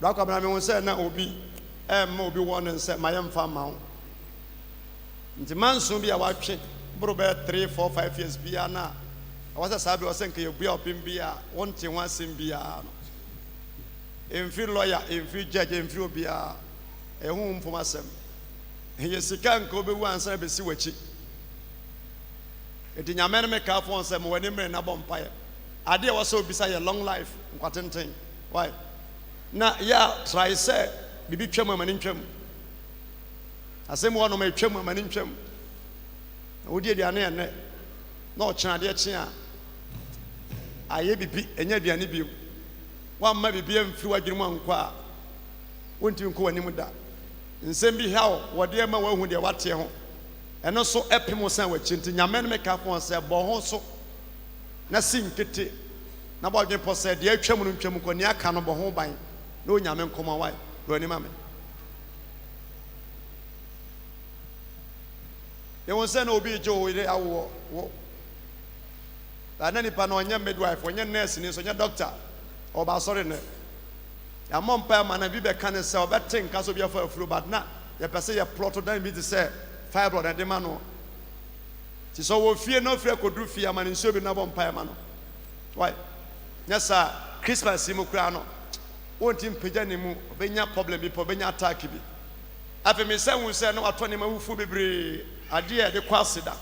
Rakabra me won say na obi ma obi won and say my mfa ma wo. Nti manso bi a watwe bro be 3 4 5 years bia na awasa sabi wase nke yebua opim bia wonte ho asem bia no. Emfi lawyer, emfi judge, emfi obia ehun mfom asem. Ye sika nko be wu ansa be si wachi. Eti nyame ne meka fo nsem wani mre na bompaye. Ade e wase obisa ye long life nkwatenten. Why? Na ya try say bibi twam amani twam. Asem wo no ma twam amani twam. Odi aduane ene na o kyan ade kyan a aye bibi enya aduane biom. Wa ma bibi amfiri wadwene mu anko a wonti nko wani mu da. Nsem bi hawo wode ma wahu de wate ho. Eno so epem san wachi nti nyame ne meka fo se bo ho so na sinkete na bo dwen pose de atwam no ntwam ko ne aka no bo ho ban na onyame nkoma wai do ni mame ye won se na obi jo ire awo wo ana nipa na onye midwife onye nurse ni so onye doctor oba sorry ne ya mompa ma na bi be kan se obeten ka so bi afa afuro bad na ye pese ye plot dan bi se fibroid and the no. So we fear no fear could do fear man in so be na bompa man. Why? Yes sir, Christmas simu kra no. Won't him pagya ni mu obenya problem bi po benya attack bi. Afi me say we say no atoni ma wufu bebre ade e de kwaseda.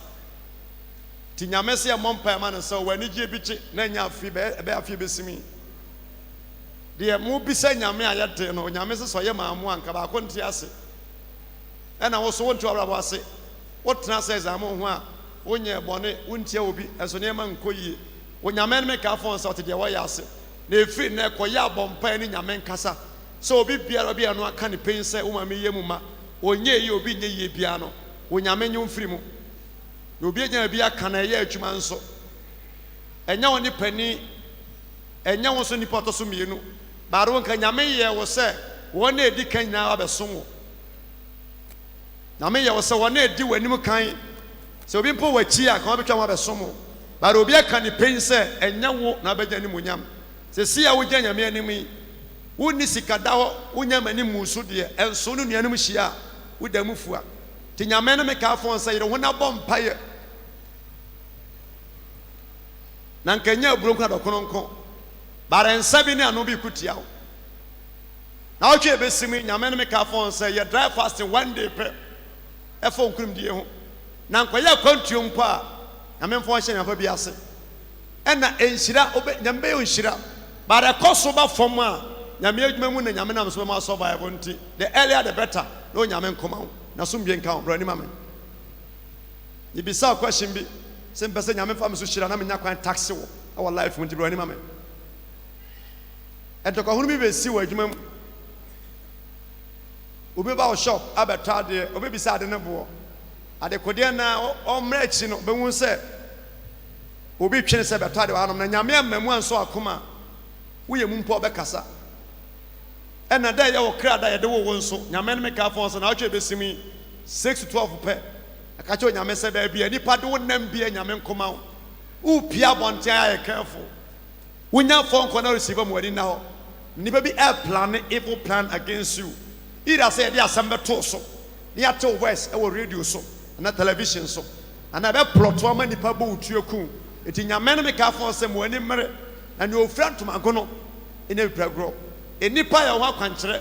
Ti nyame se mompa man so wani gye bi chi na nya afi be afi besimi. De mu bi say nyame ayete no nyame se so ye ma amu anka ba ko nti ase. And I also want to abase. What says I'm on one, when you're bonnet, wouldn't you be as an Yaman Koyi? When your men make a phone out of the way I say, they fit neck or yabon pen in your men casa. So be Biarabia no canny pain say, Umami Yemuma, or ye you be ye piano, when your men you free. You'll be a canaya to manso. And now on the penny, and now also the potosumino. But one can Yamaya was say, one day they can now have a song. Na me ya wose wona edi wanim kan se obi mpo wachi a kan betwa ma besomo ba obi aka ni pense enya wo na begya ni munyam se si ya wo gya nyame anim woni sikada ho wonya mani musu de enso no nuanum hia wo da mufua ti nyame no me ka afon se yire wona bompaye na nkanya aburo kwa dokononko ba rensa bi ni anu bi kutia wo na o twe besimi nyame no me ka afon se ye dry fasting 1 day per efo nkrum die ho na nkoya kwantuo mpo a nyamemfo hye nyafa bi ase ena enhyira obe nyambe enhyira bare koso ba fom a nyame adwuma mu na nyame nam so ma survive nti the earlier the better no nyame nkoma ho na so mbie nka ho bro ni mame ni bisa question bi se mpese nyame fa me so hyira na menya kwan taxi wo our life nti bro ni mame ento ko hunu bi be si wo adwuma mu obi ba o shop abeta de obi bi sa de ne bo ade kode na o mrechi no be hu se obi twene se beta de hanom na nyame amamu anso akoma wo ye mu mpo be kasa ena da ye wo kra da ye de wo nso nyame ne me ka fon so na otwe besimi 6 to 12 pe aka che nyame se ba bia nipa de wo nam bia nyame nkoma wo pia bonte aye careful wonya fon ko na receive mo wadi na ho nipa bi air plan evil plan against you. Ira say they are some so near to west our radio so na television so and I be plot to many people tuaku it in your men make afon some wani mere and your friend to magono in a grow enipa ya wa kwankyere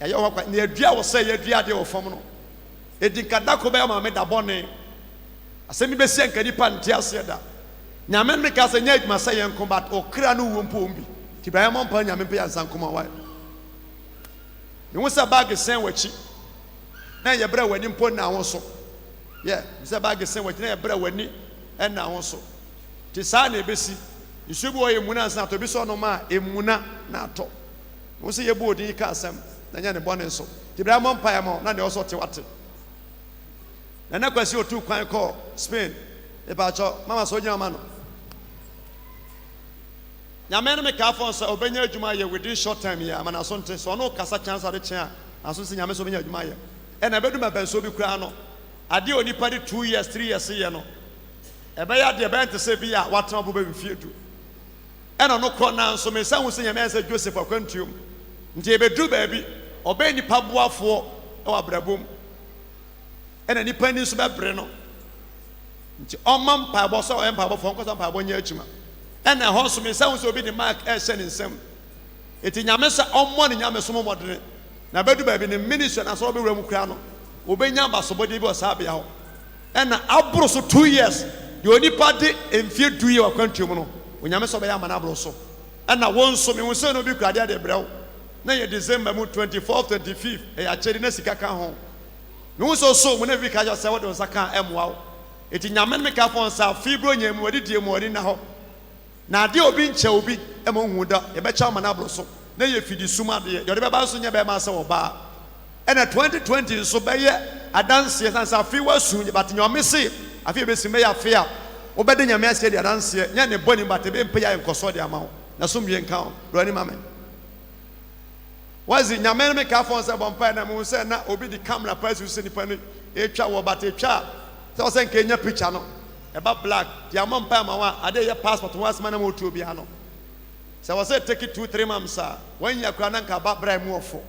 ya wa kwa na adua wo say ya adua de wo fom no edinkada ko be ma me da bone asemi be sie nkanipa ntiase da nyamen make asa nya adwuma say enko but okra no wo mpombi ti ba ya mompa nyamen pe ya sankoma wa you want a bag sandwich na ye bra wani mpo na won so yeah you say bag sandwich na ye bra wani and na won so ti sa na ebesi isubu o emuna san to bi so no ma emuna na to wo say ye bo odin ka asem na nya ne bone so ti bra mo mpa ya mo na de so te wate na kwasi otu kwan ko Spain e ba cho mama so nya ma no nyame no me ka fon so obenya adwuma ye within short time ya mana so nte so no kasa chance ade chen aso se nyame so obenya adwuma ye e na bedu mabanso bi kura no ade onipa de 2 years 3 years ye no e be ya de be ente se bi ya watena bo be fie du ɛna no kɔ na nso me sɛ ho sɛ nyame sɛ Joseph akwantuom nti ebedru baabi ɔbɛ nipa boafoɔ ɛwɔ abrabom ɛna nipa ni nso bɛbrɛ no nti ɔma mpaebɔ sɛ ɔyɛ mpaebɔfoɔ nkɔsɛ mpaebɔ nyɛ adwuma ɛna ɛhɔ nso me sɛ ho sɛ obi de mark ɛhyɛ ne nsɛm eti nyame sɛ ɔmmɔ ne nyame som mmɔdene na bɛdu baabi ne ministry na sɛ ɔbɛwura mu kura no obɛnya basobɔde bi wɔ saa bea hɔ ɛna aboro so 2 years deɛ onipa de mfie 2 years akwantuom no onyame sɛ ɔbɛyɛ ama no aboro so ɛna wɔn nso me ho sɛ no bi kura deɛ de brɛ wo na yɛ December mu 24th 25th ɛyɛ akyɛde na sika ka ho me ho sɛ so mu na bi ka sɛ wɔde nsa ka ɛmoa wo eti nyame me ka fɔn sa fibro nyɛ mu wɔde die mu wɔde na hɔ na ade obi nkyɛ obi ɛma hu da yɛbɛkyɛ ama no aboro so na yɛ fidi suma deɛ yɛde bɛba nso nyɛ bɛma sɛ wɔbaa ɛna 2020 nso bɛyɛ adanseɛ san sɛ afei wasu but nyame se afei bɛsi mɛyɛ afei a wobɛde nyame aseɛ de adanseɛ nyɛ ne bɔne but ɛbɛmpɛ yɛ nkɔsɔ de ama wo na so mmie nka wo brɔni ma me wazi nyame no meka fɔn sɛ bɔmpae na mu sɛ na obi de camera pa asu sɛ nipa no ɛtwa wɔ but ɛtwa sɛ wɔ sɛ nka ɛnya picture no ɛba black de amɔ mpae ma wo a ade yɛ passport ho asɛma na ma ɔtuo biara no sɛ wɔ sɛ take it 2-3 months a wɔanya kora na nka ba brɛ mu ɔfo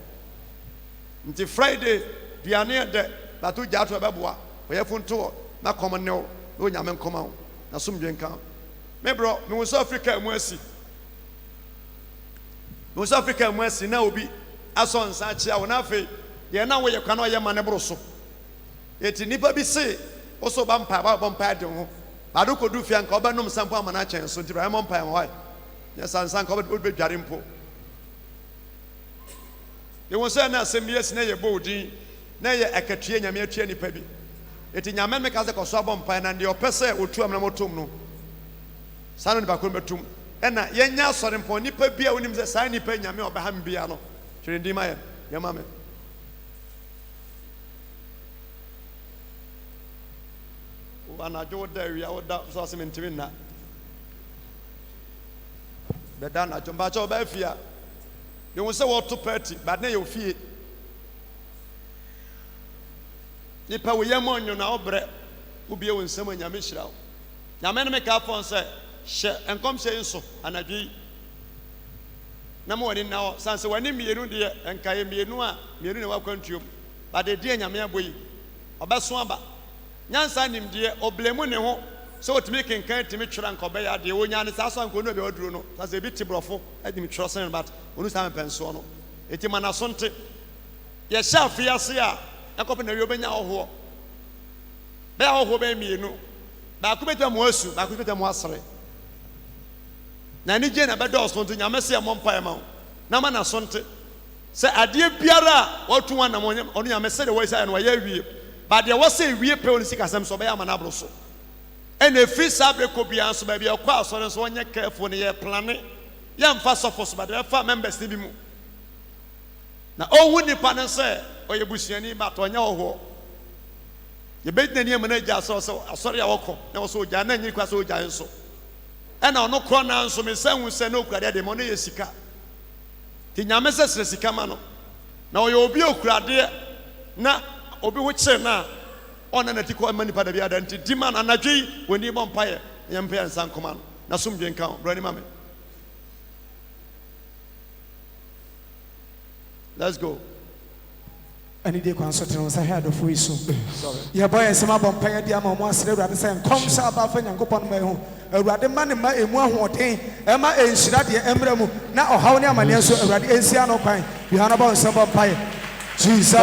nti Friday duane de bato gya to bɛboa ɔyɛ funto na kɔm ne wo na onyame nkɔma wo na som dwen ka me bro me wo South Africa mu asi me wo South Africa mu asi na obi aso nsa kyia wo na afei ye na wo yɛ kwa na ɔyɛ ma ne bro so eti nipa bi se wo so ba mpa de ho ba do kodu fia nka ɔbɛnom sampo ama na kyɛn so nti ba mɔ mpa ho nyɛ sansan nka ɔbɛdware mpo ye wo sɛ na asɛm bi asi na yɛ bɔɔdin na yɛ akatua nyame atua nipa bi eti nyame me ka sɛ kɔso abɔ mpa na deɛ ɔpɛ sɛ otu amna motom no saa no nipa ko betum ɛna yɛnya asɔre mpɔ nipa bi a wonim sɛ saa nipa nyame ɔbɛha mbia no twere ndi ma yɛ yɛma me anadwo da awia woda so asɛm ntimi nna bɛda na jomba cha ɔbɛ afia yɛ wo sɛ wɔto party but na yɛ ofie nipa wo yɛ mɔ nyo na obrɛ ubie wo nsɛm anyame hyira wo nyame no meka fɔn sɛ hyɛ enkom hyɛ nso anadwi na mo wani na wo san sɛ wani mienu de enkae mienu a mienu ne wakwantuom ba de die nyame aboyi ɔbɛso aba nyansa nimdeɛ oblemu ne ho sɛ otimi kenkan timi twera nka ɔbɛyɛ ade wonya ne saa so anko no be waduro no sa sɛ bi tibrɔfo adimi twera sen but onu sa mpenso no eti mana so nte yɛ hyɛ afiase a akɔpɛ na wie obɛnya ɔhoɔ bɛyɛ ɔhoɔ bɛyɛ mienu baako bɛtɛ mo asu baako bɛtɛ mo asere na ni gye na bɛdɔ ɔso nte nyame sɛ mo mpae ma wo na ma na so nte sɛ adeɛ biara a wɔto wa na mo ɔno nyame sɛ de wɔ isa no wɔyɛ wie ba deɛ wɔ sɛ wie pɛ oni sika sɛm so ɔbɛyɛ ama na abro so ɛna efi saa breko bia nso baabi ɛkɔ asɔre nso wɔnyɛ careful ne yɛ plane yɛmfa sɔfo so ba de ɛfa members ne bi mu na ɔhu nipa ne sɛ ɔyɛ busuani ba tɔ ɔnyɛ ɔhɔ yɛbɛgyina ne yɛmɛ no agya sɛ asɔre a wɔkɔ na wɔ sɛ ɔgya na nyini kwa sɛ ɔgya nso ɛna ɔno korɔ na nso me sɛ hu sɛ na ɔkuradeɛ deɛ ma ɔno yɛ sika nti nyame sɛ srɛ sika ma no na ɔyɛ obi ɔkuradeɛ na obi ho kyerɛ no a ɔna na ti kɔ ma nipa da bi ada nti di ma no anadwo yi wɔni bɔ mpaeɛ yɛmpɛ yɛ nsa nkɔma no na somdwe nka wo brɛ ne ma me let's go ani de kwan so tene sa head of we so ye boy ese ma bom pan di ama mo asere awurade say nkom sha ba fa nyankopon ma hu awurade ma ne ma emu ahoden e ma enhyira de emra mu na ohaw ne amane so awurade ensia no kwan yohana ba nsem bom pan Jesus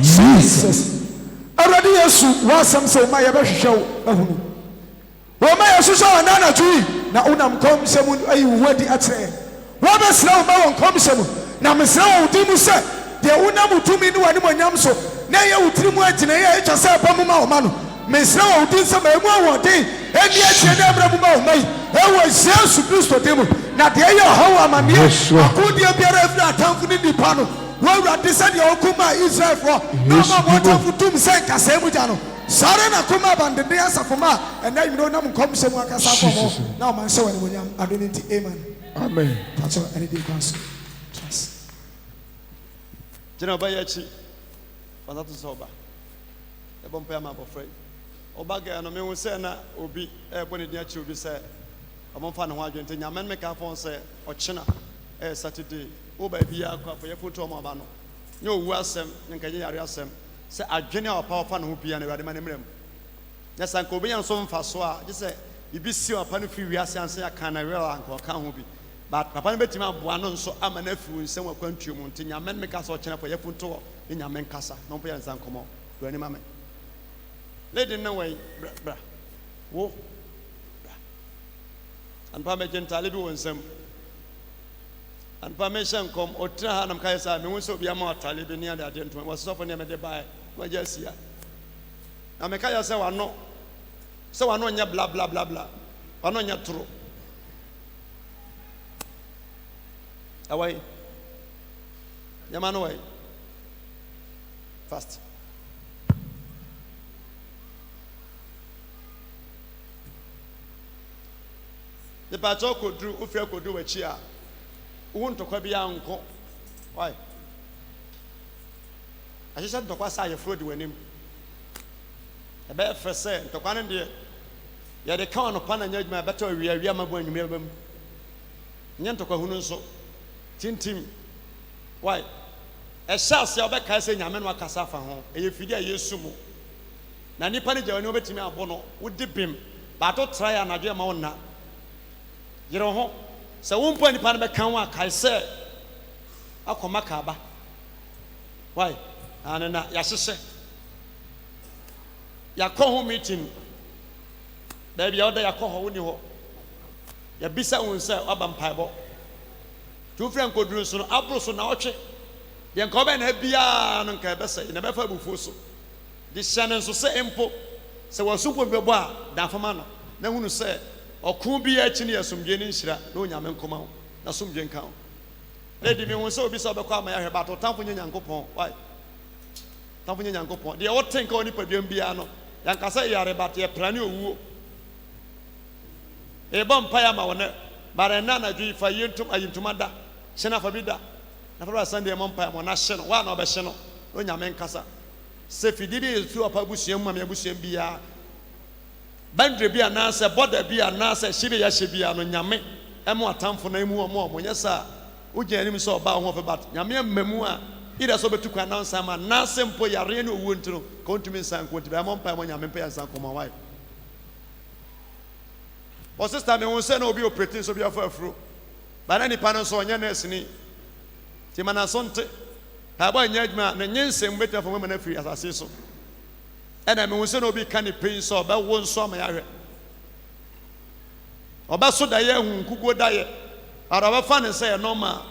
Jesus. Already Yesu wasam so ma ye behwehwe ahunu wo ma Yesu so na na tui na unam kom semu ayi wadi atre wo be sra wo ma won kom semu na mesra wo di mu se de unam tumi ni wani monyam so na ye wutiri mu agina ye etwa se ba mu ma wo ma no mesra wo di se ma emu awodin eni atie na bra mu ma wo mai e wo Yesu Kristo dem na de ye hawo amane akudi biara afira atamfu ni nipa no wawurade sɛdeɛ ɔkuma Israelfoɔ na ɔma wɔtamfo tum sɛ nkasɛɛ mu gya no sare na kuma bandende asafo ma ɛna yimno nam nkɔmhyɛ mu akasa fɔmɔ na ɔma nhyɛ wɔ animonyam ado ne nti amen pakyɛ ɛne de kwan so trust gyina ɔbɛyɛ akyi fanta to sɛ ɔba ɛbɔ mpɛ ama abɔfra yi ɔba gɛɛ no mehu sɛ na obi ɛbɔ ne din akyi obi sɛ ɔmɔmfa ne ho adwene nti nyame no meka fɔn sɛ ɔkyena ɛyɛ Saturday wo baabi akɔ afɔ yɛfoto ɔma ɔba no nyɛ owu asɛm ne nkanyɛ yare asɛm sɛ adwene a ɔpa ɔfa ne ho bia no awurade ma ne mmerɛ mu nyɛ sɛ nka obɛnya nso mfa so a gye sɛ biribi si ɔpa no firi wiase ansa yɛaka na werɛ a nka ɔka ho bi but papa no bɛtumi aboa no nso ama no afiri nsɛm akwantuo mu nti nyame no meka sɛ ɔkyena fɔ yɛfoto hɔ ne nyame nkasa na ɔmpɛ yɛ nsa nkɔmmɔ wurani ma me lady no wɔ bra wo anpa mɛgye ntale bi wɔ nsɛm anpa mɛhyɛ nkɔm ɔtena ha nam kaeɛ sɛ mehu sɛ obi ama ɔtale bi ne ade adeɛ ntoma wɔsesɔfo ne mɛde baeɛ na wagye asia na meka yɛ sɛ wano nyɛ bla bla bla bla wano nyɛ toro awai nyama no wai fast the battle could do if you could do a cheer won't talk about uncle why I just said to pass your food when him a better first say to one dear ya the count upon and judge my better we are my boy you may have Nyantoka Hununso Tintim why a shas your back I say Yaman Wakasafa home a fidia yesumu Nani Panija no bet me a bono would dip him but to try and idea mauna you know so 1 point pan back I say Akomakaba why and Yasese Yako meeting baby other Yako Uniho Yabisa won't say Abam Pibo 2 friends could do so Abroso Naoche the uncommon Hebia and Cabessa never for Bufuso this Shannon so say impo so was super beba Dafamano no one say or could be a chini as some gaining shira no yaman come out na some gen count lady me won so be so be kwa my hair battle time for Yankopon why time for Yankopon the old think only per biano Yankasa yare bat ye plani owu e bom paya ma wona bare na na dwi fa yentum ayintumada hye na fa bi da na fa Sunday mom paya mo na hye no wa na obehye no no nyame nkasa se fidi bi fi opa busuam ma me busuam bia bandre bia na se border bia na se hye ya hye bia no nyame emo atamfo na emu omo nyesa ugye anim so oba ho fa bat nyame mmemu a ida so betu kwa na nsa ma na se mpo yare ne owu ntino ko ntumi nsan ko ntimi mom paya mo nyame mpa nsan ko ma wai o sister me won say na obi operating so bi afa afro ba na nipa no so onya nurse ni ti mana sonte ta ba nya adwuma na nyensem beta fo na free asase so e na me won say na obi ka ni pain so ba won so ma ya hwe oba so da ye hu kugo da ye ara ba fa ne say normal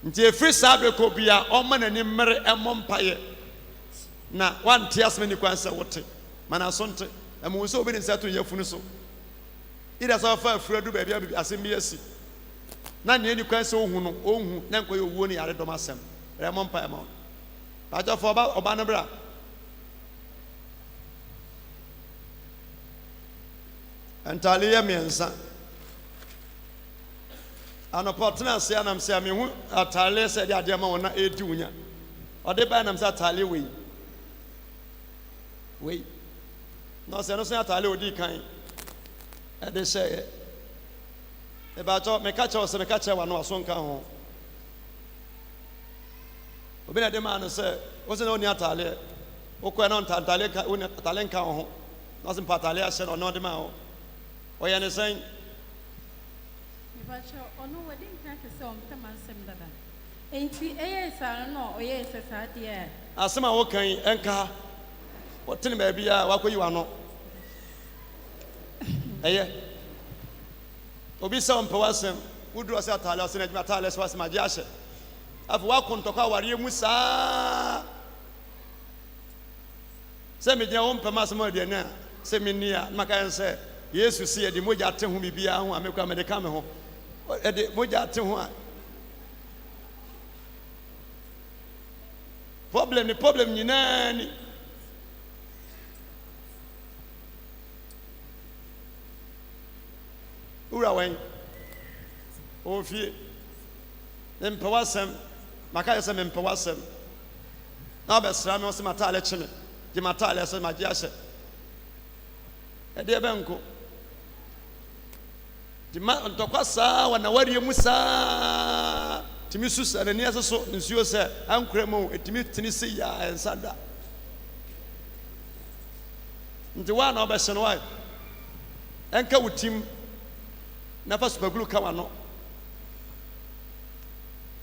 nti e free sabe ko bia o ma na ni mere e mompaye na wan tias me ni kwanse wote mana sonte e mo so obi ni sato yafunu so ida so fa afuradu ba bia asem asi na ne ni kwanse ohu no ohu na nkoye owuo ni yare dom asem re mompaye ma ba ja fo oba no bra antaliya miensa ano potna se anam se me hu atale se dia de ma wona edi unya ode ba nam se atale we no se atale odi kan e de se e ba to me ka che wa no aso nka ho obi na de ma no se o se no ni atale o ko na atale ka o ni atale nka ho no se patale a se no de ma ho o ya ne sen Bacho onu wedding time se on pema nsem dada. Enti eye sa no oye se sa de asema wo kan enka wotene ba bia wakoyi wa no eye obi sa on pewasem wudu ase atale ase na jima atale so ase maji ahye afu wa kontokwa ware mu saa se me gina won pema asema de na se me nia maka ense Yesu si e di moja te hu bibia ho amekwa me de ka me ho ede moja te ho a problem nyinaa ni ura wen ofie mpewasem maka yese mpewasem na obesra me osema taale chime di mataale se magia hye ede benko di ma ntokwa saa wana wari mu saa timi susa na niase so nsuo se ankura mu etimi tini se ya ensada nti wa na obehye no wa enka wutim na fa supagulu ka wano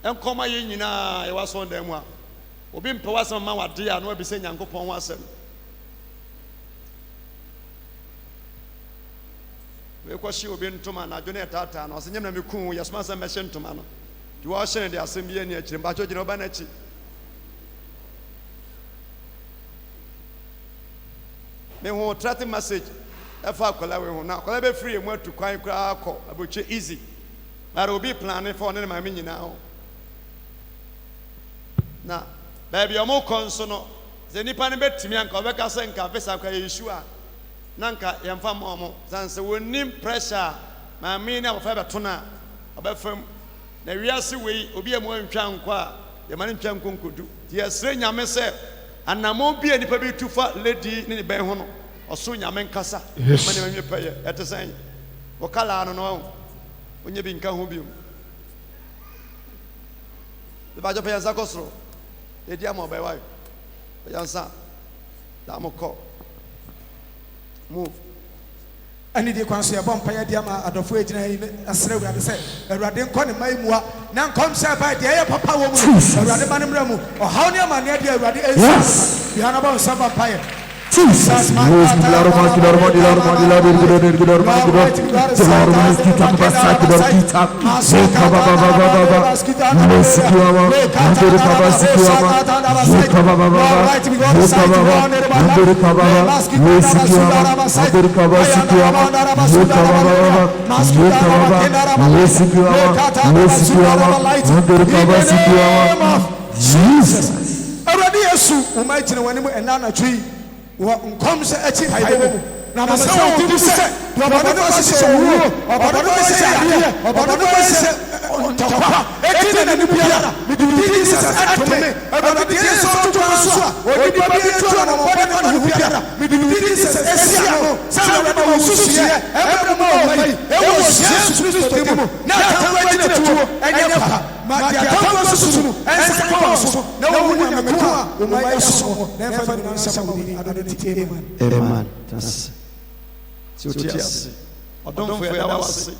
enkoma ye nyina ye waso ndan mu a obi mpewasem ma wade a no abise nyankopon ho asem we kwashi obi ntoma na adwene tata na osenye na meku yasoma se mehye ntoma no di wa hye de asem bi ani akire mba chogire oba na chi me ho trust message efa akola we ho na akola be free mu atu kwan kra akọ aboche easy na obi plan for ne ma me nyina ho na baby omo konso no ze nipa ne betimi anka obeka se nka visa kwa Yeshua nanka yemfa momo sanse wonim pressure ma me na ofa beto na obefam na wiase wei obi am antwa nkwa ye mane ntwa nkonkodu ti yesre nyame se anamo bi anipa bi tufa lady ne ben ho no oso nyame nkasa mane manwe peye etesen okala no no onye bi nka ho biom le bajo peye zakosro edi amo be wai yansa da mo ko move ani de kwanso yebon paya de ama adofo ejina yi asre awurade se awurade nkọ ne mai muwa na nkom se ba de ye papa wo mu awurade ma ne mra mu o haw ne ama ne de awurade ensa ya na ba nsaba paya Jesus, already yesu umaitine wanimu enana chui wa nkomse echi haibo na masawo tibu se obodo ko se wuo obodo ko se ade obodo ko se ontokwa eti na ni biara mididi se atome obodo de so to so odi pa bi etu na mo pa na biara mididi se esia no sa na mo susie ebe mo mai ewo Yesu Kristo temu na tanwa eti na tuo enye pa ma dia tanwa susu ensa kwa so na wo hu na mekwa o mai so na fa na nsa mo ni adoniti amen Tias. Odon foi da wase.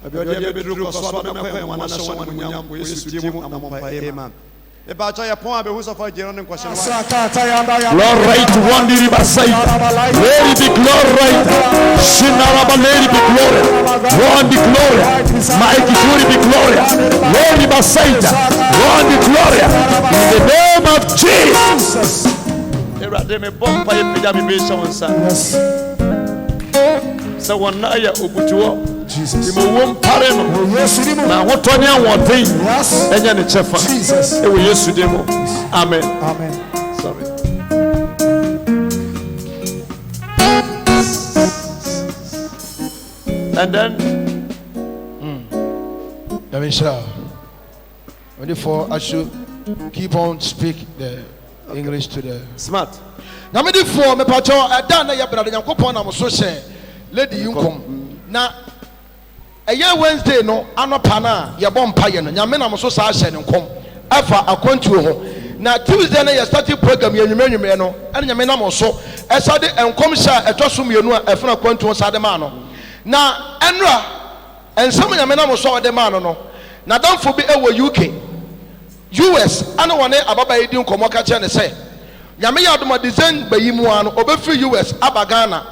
Abiodia bedru ko so na ko wana na so munyam bo Yesu timu amompa amen. E ba cha ya pon abehu so fa jero ne kwhye no. Lord right one di riverside. Very big Lord right. Shinaraba lady big glory. One big glory. Mike Turi big glory. Lord riverside. One big glory. In the name of Jesus. Erade me bompa ye pida me be so nsa. Yes. So one na ya obutuo Jesus. Imo wom pare no. Yesu di mu. Na hotoni awon Yes. enye ne chefa. Jesus. E wo Yesu de mo. Amen. Amen. Sorry. And then Therefore, I should keep on speak the English to the smart. Now, me before me pacho ada na ya brother Yankopon na mo so share lady yunkom na eye Wednesday no anopa na ye bom paye no nyame na mo so sa share nkom afa akwantuo ho na Tuesday na ye start program ye nwumenwume no ene nyame na mo so e sa de enkom sha etoso mienu a e fena kwantuo sa de ma no na enra ensam nyame na mo so de ma no na danfo bi e wo UK US ana wone ababa yi di nkomo ka che ne se nyame ya adoma design bayi mu ano obefi US aba Ghana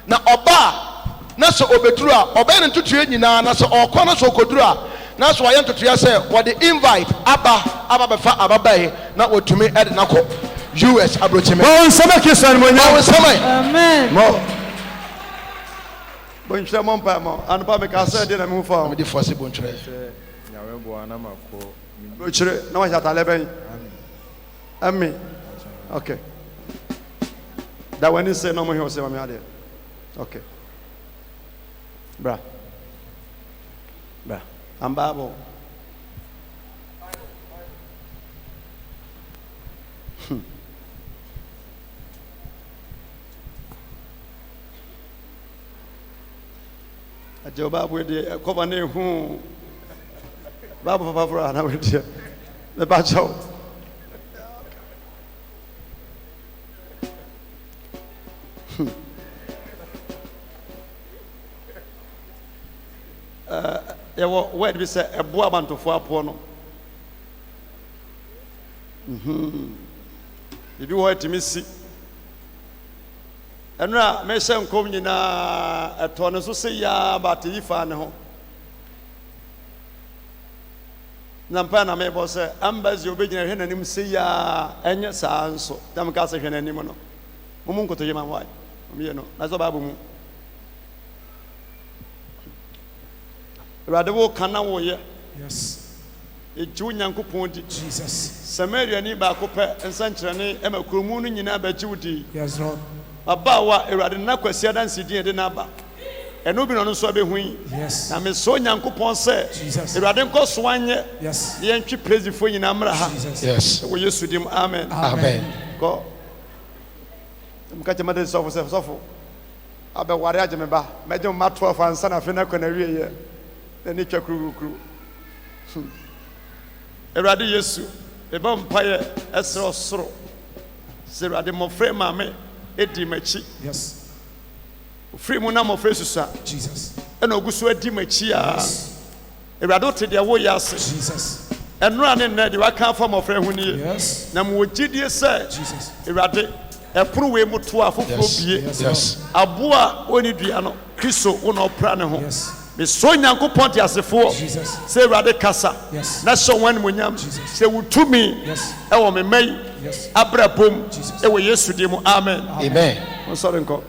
na oba na so obeturu a oba ne ntutu nyina na so okọ na so koduru a na so aye ntutu ya se what the invite aba befa ababa yi na otumi ed na ko US abrochime Bon sama kisan mo nya. bon sama Amen. Mo. Bon chira mon pa mo. Anu pa me ka se de na me fa. me di force bon chere Bo chire na wa jata le ben. Ami. Okay. That when you say no more, he will say, Mami, okay. Bra. I'm Bible. A job with the company who Bible Papa and I went here. The batch out. Where we say a boa bantu for apono. If you want to miss it, and now, may some come in a ton of say, ya, but if I know Nampana may boss, Ambas, your beginner, and him say, ya, and yes, so Damcasa can any mono. Mumunko to my wife. You know, that's a babu. Rather, walk canal, Yes. A junior coupon. Jesus. Samaria ni baako pɛ nsankyerɛnne ɛma kuromu no nyinaa bɛgye wo di Yes, Lord. abaawa awurade nna kwasi adansi din de n'aba ɛno bi na ɔno nso abɛhu yi Yes. na mesɛ onyankopɔn sɛ Jesus. awurade nkɔ soa nyɛ Yes. ne yɛntwe presifoɔ nyinaa mmra ha Jesus. Yes. wɔ yesu dim amen Amen. kɔ mka kyɛ made sɔfo sɛ sɔfo abɛware agye me ba mɛgye mo ma 12 ansa na afei na kɔ na wieyɛ na ne twa kurukuru awurade yesu ɛbɛ mpaeɛ ɛsrɛ ɔsoro sɛ awurade mmɔfra maame ɛdi m'akyi Yes. ofiri mu na mmɔfra susua Jesus. ɛna ogu so adi m'akyi a awurade wote deɛ woyɛ ase Jesus. ɛnora ne nnɛ deɛ waka afa mmɔfra ho nie Yes. na mewɔ gyidie sɛ Jesus. awurade ɛpono wei mu to a foforɔ bie Yes. Yes. aboa a ɔne dua no kristo wo na ɔpra ne ho Yes. mesɔ nyankopɔn te asefoɔ Jesus. sɛ awurade kasa Yes. na hyɛ wɔn animonyam Jesus. sɛ wo tumi Yes. ɛwɔ me mma yi Yes. abrabom Jesus. ɛwɔ yesu din mu amen Amen. ɔnsɔre nkɔ